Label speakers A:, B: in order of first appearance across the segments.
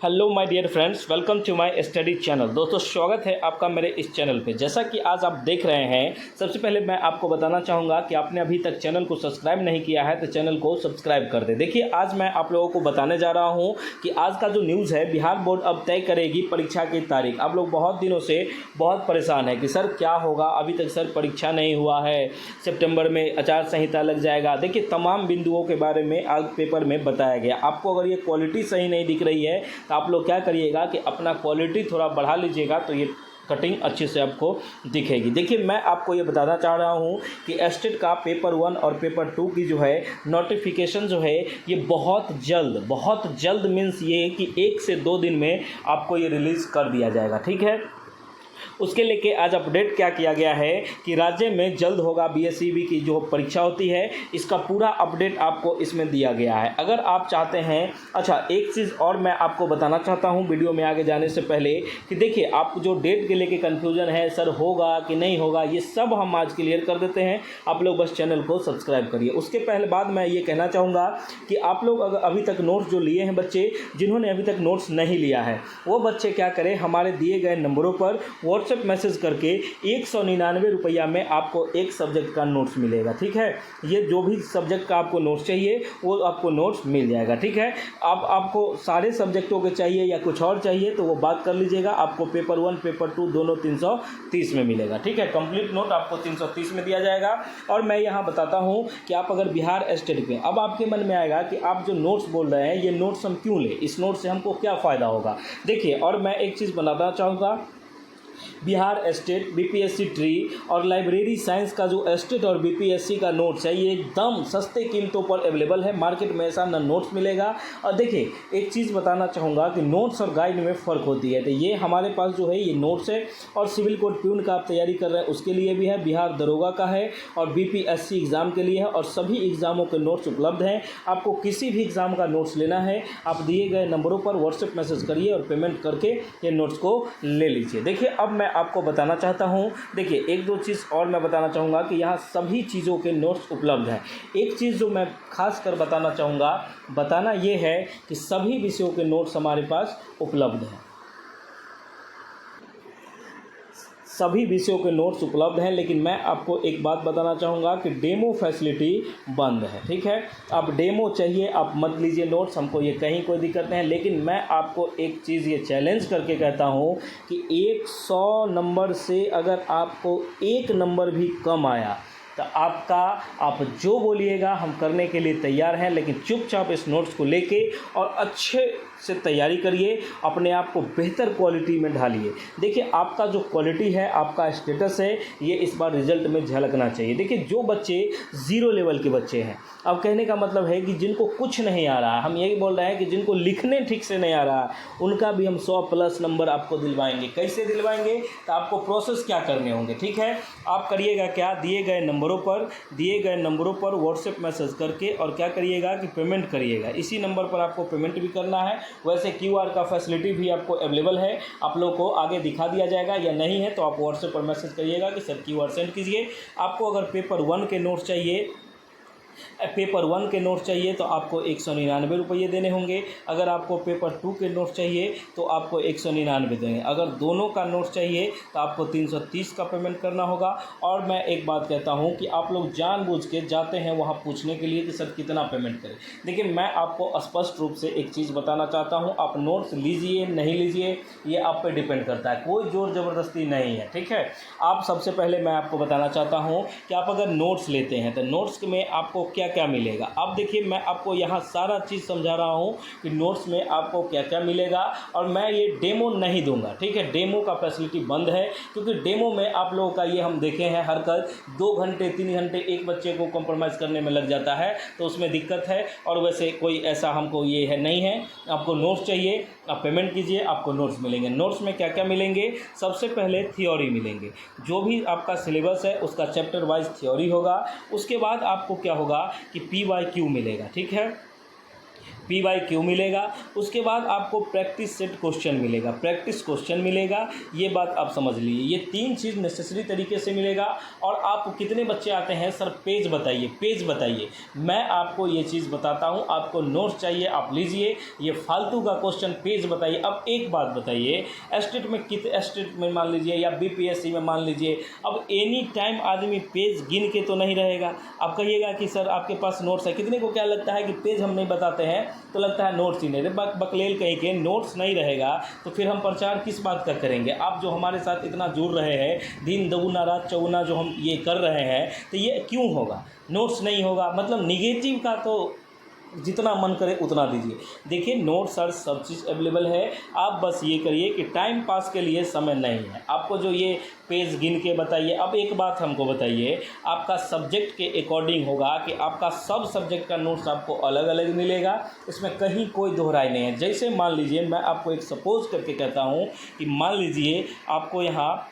A: Hello my dear friends, welcome to my study channel. दोस्तों, स्वागत है आपका मेरे इस चैनल पे। जैसा कि आज आप देख रहे हैं, सबसे पहले मैं आपको बताना चाहूँगा कि आपने अभी तक चैनल को सब्सक्राइब नहीं किया है तो चैनल को सब्सक्राइब कर दें। देखिए, आज मैं आप लोगों को बताने जा रहा हूँ कि आज का जो न्यूज़ है, बिहार बोर्ड अब तय करेगी परीक्षा की तारीख। आप लोग बहुत दिनों से बहुत परेशान है कि सर क्या होगा, अभी तक सर परीक्षा नहीं हुआ है, सितंबर में आचार संहिता लग जाएगा। देखिए, तमाम बिंदुओं के बारे में आज पेपर में बताया गया। आपको अगर ये क्वालिटी सही नहीं दिख रही है तो आप लोग क्या करिएगा कि अपना क्वालिटी थोड़ा बढ़ा लीजिएगा, तो ये कटिंग अच्छे से आपको दिखेगी। देखिए, मैं आपको ये बताना चाह रहा हूँ कि एस्टेट का पेपर 1 और पेपर 2 की जो है नोटिफिकेशन जो है ये बहुत जल्द मीन्स ये कि 1 से 2 दिन में आपको ये रिलीज़ कर दिया जाएगा। ठीक है, उसके लेके आज अपडेट क्या किया गया है कि राज्य में जल्द होगा बीएसईबी की जो परीक्षा होती है, इसका पूरा अपडेट आपको इसमें दिया गया है। अगर आप चाहते हैं, अच्छा एक चीज़ और मैं आपको बताना चाहता हूं वीडियो में आगे जाने से पहले कि देखिए, आप जो डेट के लेके कन्फ्यूज़न है, सर होगा कि नहीं होगा, ये सब हम आज क्लियर कर देते हैं। आप लोग बस चैनल को सब्सक्राइब करिए। उसके पहले बाद मैं ये कहना चाहूँगा कि आप लोग अगर अभी तक नोट्स जो लिए हैं, बच्चे जिन्होंने अभी तक नोट्स नहीं लिया है वो बच्चे क्या करें, हमारे दिए गए नंबरों पर व्हाट्सएप मैसेज करके 199 रुपया में आपको एक सब्जेक्ट का नोट्स मिलेगा। ठीक है, ये जो भी सब्जेक्ट का आपको नोट्स चाहिए वो आपको नोट्स मिल जाएगा। ठीक है, अब आपको सारे सब्जेक्टों के चाहिए या कुछ और चाहिए तो वो बात कर लीजिएगा। आपको पेपर 1 पेपर 2 दोनों 330 में मिलेगा। ठीक है, कंप्लीट नोट आपको 330 में दिया जाएगा। और मैं यहाँ बताता हूँ कि आप अगर बिहार स्टेट के, अब आपके मन में आएगा कि आप जो नोट्स बोल रहे हैं ये नोट्स हम क्यों लें, इस नोट से हमको क्या फ़ायदा होगा। देखिए, और मैं एक चीज़ बताना चाहूँगा, बिहार स्टेट बीपीएससी ट्री और लाइब्रेरी साइंस का जो स्टेट और बीपीएससी का नोट्स है ये एकदम सस्ते कीमतों पर अवेलेबल है। मार्केट में ऐसा न नोट्स मिलेगा। और देखिए, एक चीज़ बताना चाहूँगा कि नोट्स और गाइड में फ़र्क होती है। तो ये हमारे पास जो है ये नोट्स है, और सिविल कोड प्यून का आप तैयारी कर रहे हैं उसके लिए भी है, बिहार दरोगा का है, और बीपीएससी एग्ज़ाम के लिए है, और सभी एग्ज़ामों के नोट्स उपलब्ध हैं। आपको किसी भी एग्ज़ाम का नोट्स लेना है, आप दिए गए नंबरों पर व्हाट्सएप मैसेज करिए और पेमेंट करके ये नोट्स को ले लीजिए। देखिए, अब मैं आपको बताना चाहता हूं, देखिए एक दो चीज़ और मैं बताना चाहूँगा कि यहाँ सभी चीज़ों के नोट्स उपलब्ध हैं। एक चीज़ जो मैं खास कर बताना ये है कि सभी विषयों के नोट्स हमारे पास उपलब्ध हैं। सभी विषयों के नोट्स उपलब्ध हैं, लेकिन मैं आपको एक बात बताना चाहूँगा कि डेमो फैसिलिटी बंद है। ठीक है, आप डेमो चाहिए आप मत लीजिए नोट्स, हमको ये कहीं कोई दिक्कत नहीं है। लेकिन मैं आपको एक चीज़ ये चैलेंज करके कहता हूँ कि 100 नंबर से अगर आपको 1 नंबर भी कम आया तो आप जो बोलिएगा हम करने के लिए तैयार हैं। लेकिन चुपचाप इस नोट्स को लेके और अच्छे से तैयारी करिए, अपने आप को बेहतर क्वालिटी में ढालिए। देखिए, आपका जो क्वालिटी है, आपका स्टेटस है, ये इस बार रिजल्ट में झलकना चाहिए। देखिए, जो बच्चे 0 लेवल के बच्चे हैं, अब कहने का मतलब है कि जिनको कुछ नहीं आ रहा है, हम यही बोल रहे हैं कि जिनको लिखने ठीक से नहीं आ रहा, उनका भी हम 100+ नंबर आपको दिलवाएंगे। कैसे दिलवाएंगे, तो आपको प्रोसेस क्या करने होंगे। ठीक है, आप करिएगा क्या, दिए गए नंबरों पर व्हाट्सएप मैसेज करके और क्या करिएगा कि पेमेंट करिएगा। इसी नंबर पर आपको पेमेंट भी करना है। वैसे क्यूआर का फैसिलिटी भी आपको अवेलेबल है, आप लोगों को आगे दिखा दिया जाएगा, या नहीं है तो आप व्हाट्सएप पर मैसेज करिएगा कि सर क्यूआर सेंड कीजिए। आपको अगर पेपर 1 के नोट्स चाहिए तो आपको 199 रुपये देने होंगे। अगर आपको पेपर 2 के नोट्स चाहिए तो आपको 199 देंगे। अगर दोनों का नोट्स चाहिए तो आपको 330 का पेमेंट करना होगा। और मैं एक बात कहता हूं कि आप लोग जानबूझ के जाते हैं वहां पूछने के लिए कि सर कितना पेमेंट करें। देखिए, मैं आपको स्पष्ट रूप से एक चीज़ बताना चाहता हूँ, आप नोट्स लीजिए नहीं लीजिए ये आप पे डिपेंड करता है, कोई ज़ोर ज़बरदस्ती नहीं है। ठीक है, आप सबसे पहले मैं आपको बताना चाहता हूँ कि आप अगर नोट्स लेते हैं तो नोट्स में आपको क्या क्या मिलेगा। अब देखिए, मैं आपको यहाँ सारा चीज़ समझा रहा हूँ कि नोट्स में आपको क्या क्या मिलेगा, और मैं ये डेमो नहीं दूंगा। ठीक है, डेमो का फैसिलिटी बंद है, क्योंकि डेमो में आप लोगों का ये हम देखे हैं हरकत 2 घंटे 3 घंटे एक बच्चे को कॉम्प्रोमाइज़ करने में लग जाता है, तो उसमें दिक्कत है। और वैसे कोई ऐसा हमको ये है नहीं है। आपको नोट्स चाहिए, आप पेमेंट कीजिए, आपको नोट्स मिलेंगे। नोट्स में क्या क्या मिलेंगे, सबसे पहले थ्योरी मिलेंगे, जो भी आपका सिलेबस है उसका चैप्टर वाइज थ्योरी होगा। उसके बाद आपको क्या होगा कि PYQ मिलेगा। ठीक है, PYQ मिलेगा, उसके बाद आपको प्रैक्टिस सेट क्वेश्चन मिलेगा, प्रैक्टिस क्वेश्चन मिलेगा। ये बात आप समझ लीजिए, ये 3 चीज़ नेसेसरी तरीके से मिलेगा। और आप कितने बच्चे आते हैं सर, पेज बताइए, पेज बताइए। मैं आपको ये चीज़ बताता हूँ, आपको नोट्स चाहिए आप लीजिए, ये फालतू का क्वेश्चन पेज बताइए। अब एक बात बताइए, एस्टेट में मान लीजिए या BPSC में मान लीजिए, अब एनी टाइम आदमी पेज गिन के तो नहीं रहेगा। आप कहिएगा कि सर आपके पास नोट्स है, कितने को क्या लगता है कि पेज हम नहीं बताते हैं तो लगता है नोट्स ही नहीं रहे। बकलेल कहीं के नोट्स नहीं रहेगा तो फिर हम प्रचार किस बात का करेंगे। आप जो हमारे साथ इतना जुड़ रहे हैं, दिन दोगुना रात चौगुना जो हम ये कर रहे हैं, तो ये क्यों होगा, नोट्स नहीं होगा। मतलब निगेटिव का तो जितना मन करे उतना दीजिए। देखिए नोट्स और सब चीज़ अवेलेबल है, आप बस ये करिए कि टाइम पास के लिए समय नहीं है आपको जो ये पेज गिन के बताइए। अब एक बात हमको बताइए, आपका सब्जेक्ट के अकॉर्डिंग होगा कि आपका सब सब्जेक्ट का नोट्स आपको अलग अलग मिलेगा, इसमें कहीं कोई दोहराई नहीं है। जैसे मान लीजिए मैं आपको एक सपोज करके कहता हूँ कि मान लीजिए आपको यहाँ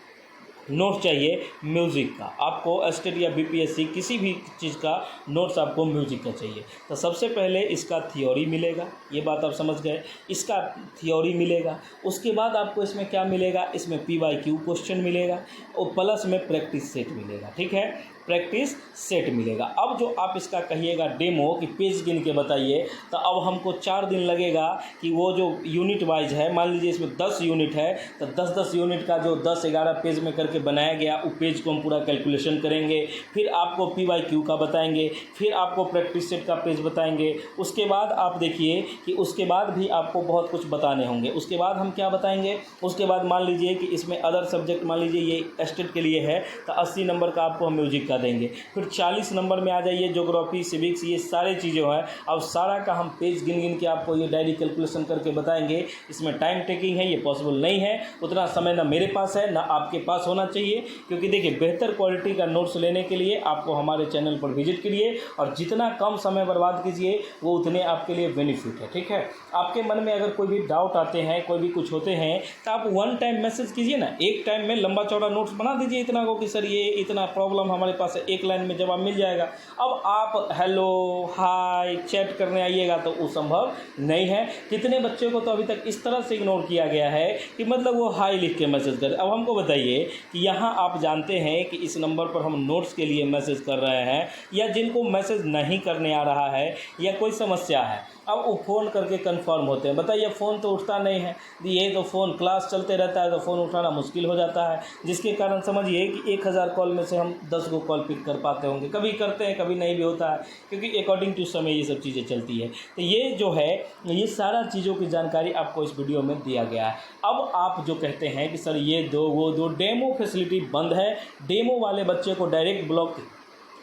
A: नोट्स चाहिए म्यूज़िक का, आपको एस्टेट या BPSC किसी भी चीज़ का नोट्स आपको म्यूज़िक का चाहिए, तो सबसे पहले इसका थ्योरी मिलेगा, ये बात आप समझ गए, इसका थ्योरी मिलेगा। उसके बाद आपको इसमें क्या मिलेगा, इसमें PYQ क्वेश्चन मिलेगा और प्लस में प्रैक्टिस सेट मिलेगा। ठीक है, प्रैक्टिस सेट मिलेगा। अब जो आप इसका कहिएगा डेमो कि पेज गिन के बताइए, तो अब हमको 4 दिन लगेगा कि वो जो यूनिट वाइज है, मान लीजिए इसमें 10 यूनिट है तो 10-10 यूनिट का जो 10-11 पेज में करके बनाया गया वो पेज को हम पूरा कैलकुलेशन करेंगे, फिर आपको PYQ का बताएंगे, फिर आपको प्रैक्टिस सेट का पेज बताएंगे। उसके बाद आप देखिए कि उसके बाद भी आपको बहुत कुछ बताने होंगे। उसके बाद हम क्या बताएंगे, उसके बाद मान लीजिए कि इसमें अदर सब्जेक्ट, मान लीजिए ये एस्टेट के लिए है तो 80 नंबर का आपको हम म्यूजिक का देंगे, फिर 40 नंबर में आ जाइए ज्योग्राफी सिविक्स, ये सारे चीज़ें हैं। अब सारा का हम पेज गिन गिन के आपको ये डायरी कैलकुलेशन करके बताएंगे। इसमें टाइम टेकिंग है, ये पॉसिबल नहीं है, उतना समय ना मेरे पास है ना आपके पास होना चाहिए। क्योंकि देखिए बेहतर क्वालिटी का नोट्स लेने के लिए आपको हमारे चैनल पर विजिट करिए और जितना कम समय बर्बाद कीजिए वो उतने आपके लिए बेनिफिट है। ठीक है, आपके मन में अगर कोई भी डाउट आते हैं, कोई भी कुछ होते हैं, तो आप 1 टाइम मैसेज कीजिए ना, एक टाइम में लंबा चौड़ा नोट्स बना दीजिए इतना को कि सर ये इतना प्रॉब्लम हमारे पास है, एक लाइन में जवाब मिल जाएगा। अब आप हेलो हाय चैट करने आइएगा तो वो संभव नहीं है। कितने बच्चों को तो अभी तक इस तरह से इग्नोर किया गया है कि मतलब वो हाय लिख के मैसेज कर। अब हमको बताइए कि यहाँ आप जानते हैं कि इस नंबर पर हम नोट्स के लिए मैसेज कर रहे हैं, या जिनको मैसेज नहीं करने आ रहा है या कोई समस्या है, अब वो फ़ोन करके कंफर्म होते हैं। बताइए फ़ोन तो उठता नहीं है, ये तो फ़ोन क्लास चलते रहता है तो फ़ोन उठाना मुश्किल हो जाता है, जिसके कारण समझिए कि 1000 कॉल में से हम 10 को कॉल पिक कर पाते होंगे। कभी करते हैं कभी नहीं भी होता है, क्योंकि अकॉर्डिंग टू समय ये सब चीज़ें चलती है। तो ये जो है ये सारा चीज़ों की जानकारी आपको इस वीडियो में दिया गया है। अब आप जो कहते हैं कि सर ये दो वो दो, डेमो फैसिलिटी बंद है, डेमो वाले बच्चे को डायरेक्ट ब्लॉक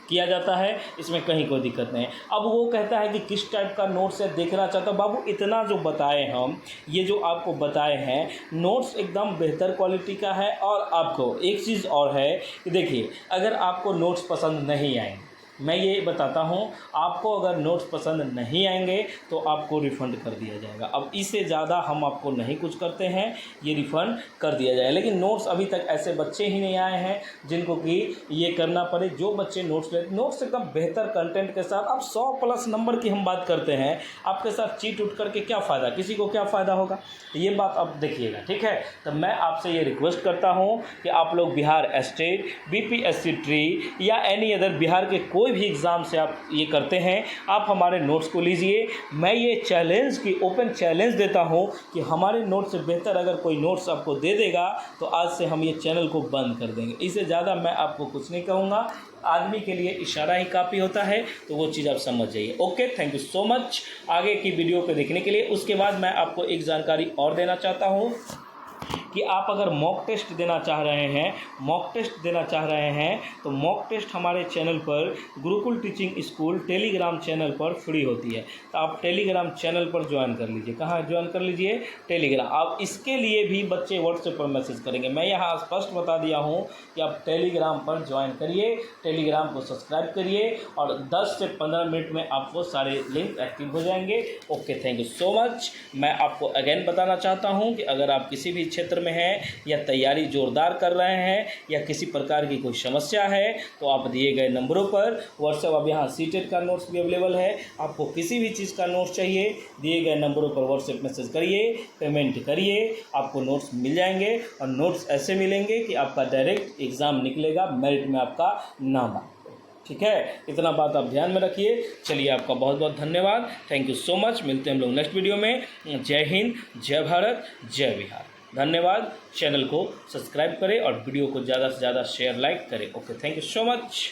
A: किया जाता है, इसमें कहीं कोई दिक्कत नहीं है। अब वो कहता है कि किस टाइप का नोट्स है देखना चाहता हूँ। बाबू इतना जो बताए हम, ये जो आपको बताए हैं नोट्स एकदम बेहतर क्वालिटी का है। और आपको एक चीज़ और है कि देखिए अगर आपको नोट्स पसंद नहीं आएंगे, मैं ये बताता हूँ, आपको अगर नोट्स पसंद नहीं आएंगे तो आपको रिफ़ंड कर दिया जाएगा। अब इससे ज़्यादा हम आपको नहीं कुछ करते हैं, ये रिफ़ंड कर दिया जाएगा। लेकिन नोट्स अभी तक ऐसे बच्चे ही नहीं आए हैं जिनको कि ये करना पड़े। जो बच्चे नोट्स लेते, नोट्स एकदम बेहतर कंटेंट के साथ, अब 100+ नंबर की हम बात करते हैं, आपके साथ चीट उठ करके क्या फ़ायदा, किसी को क्या फ़ायदा होगा, ये बात आप देखिएगा। ठीक है, तो मैं आपसे ये रिक्वेस्ट करता हूँ कि आप लोग बिहार स्टेट, BPSC ट्री या एनी अदर बिहार के कोई भी एग्ज़ाम से आप ये करते हैं, आप हमारे नोट्स को लीजिए। मैं ये चैलेंज की ओपन चैलेंज देता हूं कि हमारे नोट्स से बेहतर अगर कोई नोट्स आपको दे देगा तो आज से हम ये चैनल को बंद कर देंगे। इससे ज़्यादा मैं आपको कुछ नहीं कहूँगा। आदमी के लिए इशारा ही काफ़ी होता है, तो वो चीज़ आप समझ जाइए। Okay, thank you so much आगे की वीडियो को देखने के लिए। उसके बाद मैं आपको एक जानकारी और देना चाहता हूँ कि आप अगर मॉक टेस्ट देना चाह रहे हैं, तो मॉक टेस्ट हमारे चैनल पर Gurukul teaching school Telegram channel पर फ्री होती है। तो आप टेलीग्राम चैनल पर ज्वाइन कर लीजिए। कहाँ ज्वाइन कर लीजिए? टेलीग्राम। आप इसके लिए भी बच्चे व्हाट्सएप पर मैसेज करेंगे। मैं यहाँ स्पष्ट बता दिया हूँ कि आप टेलीग्राम पर ज्वाइन करिए, टेलीग्राम को सब्सक्राइब करिए और 10 से 15 मिनट में आपको सारे लिंक एक्टिव हो जाएंगे। Okay, thank you so much. मैं आपको अगेन बताना चाहता हूँ कि अगर आप किसी भी क्षेत्र में हैं या तैयारी जोरदार कर रहे हैं या किसी प्रकार की कोई समस्या है तो आप दिए गए नंबरों पर व्हाट्सएप, अब यहाँ सीटेट का नोट्स भी अवेलेबल है, आपको किसी भी चीज़ का नोट्स चाहिए दिए गए नंबरों पर व्हाट्सएप मैसेज करिए, पेमेंट करिए, आपको नोट्स मिल जाएंगे और नोट्स ऐसे मिलेंगे कि आपका डायरेक्ट एग्ज़ाम निकलेगा, मेरिट में आपका नाम आए। ठीक है, इतना बात आप ध्यान में रखिए। चलिए, आपका बहुत बहुत धन्यवाद, थैंक यू सो मच। मिलते हैं हम लोग नेक्स्ट वीडियो में। जय हिंद, जय भारत, जय बिहार। धन्यवाद। चैनल को सब्सक्राइब करें और वीडियो को ज़्यादा से ज़्यादा शेयर लाइक करें। Okay, thank you so much.